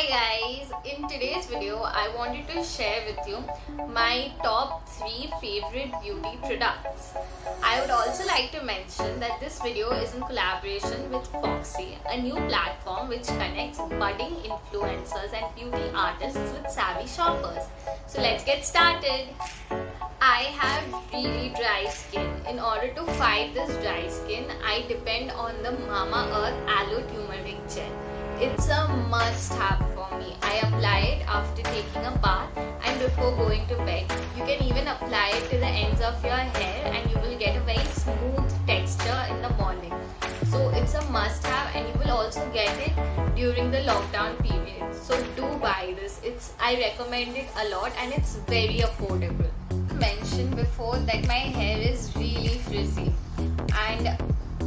guys, in today's video I wanted to share with you my top 3 favorite beauty products. I would also like to mention that this video is in collaboration with Foxy, a new platform which connects budding influencers and beauty artists with savvy shoppers. So let's get started. I have really dry skin. In order to fight this dry skin, I depend on the Mamaearth Aloe Turmeric Gel. It's a must-have for me. I apply it after taking a bath and before going to bed. You can even apply it to the ends of your hair and you will get a very smooth texture in the morning. So it's a must-have and you will also get it during the lockdown period. So do buy this. I recommend it a lot and it's very affordable. I mentioned before that my hair is really frizzy, and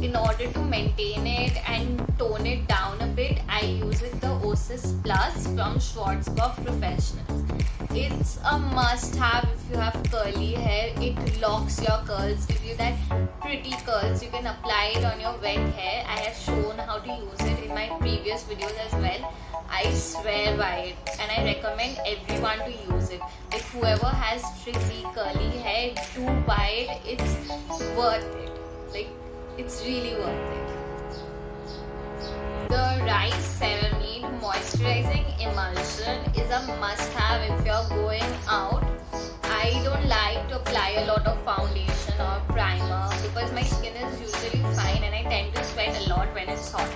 in order to maintain it and tone it down a bit, I use it the Oasis Plus from Schwarzkopf Professionals. It's a must-have if you have curly hair. It locks your curls, gives you that pretty curls. You can apply it on your wet hair. I have shown how to use it in my previous videos as well. I swear by it and I recommend everyone to use it. Like whoever has frizzy curly hair, do buy it. It's worth it. Like it's really worth it. The Rice Ceramide Moisturizing Emulsion is a must-have if you're going out. I don't like to apply a lot of foundation or primer because my skin is usually fine and I tend to sweat a lot when it's hot.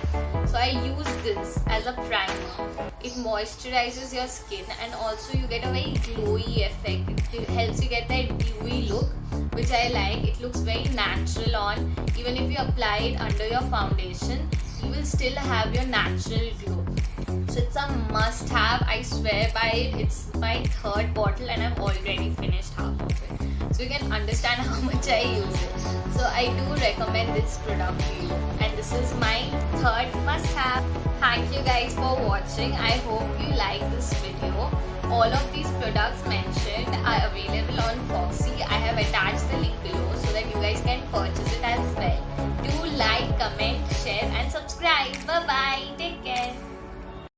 So I use this as a primer. It moisturizes your skin and also you get a very glowy effect. It helps you get that dewy look, which I like. It looks very natural on. Even if you apply it under your foundation, you will still have your natural glow. So it's a must-have. I swear by it. It's my third bottle and I've already finished half of it. So you can understand how much I use it. So I do recommend this product to you. And this is my third must-have. Thank you guys for watching. I hope you like this video. All of these products mentioned are available on Foxy. I have attached the link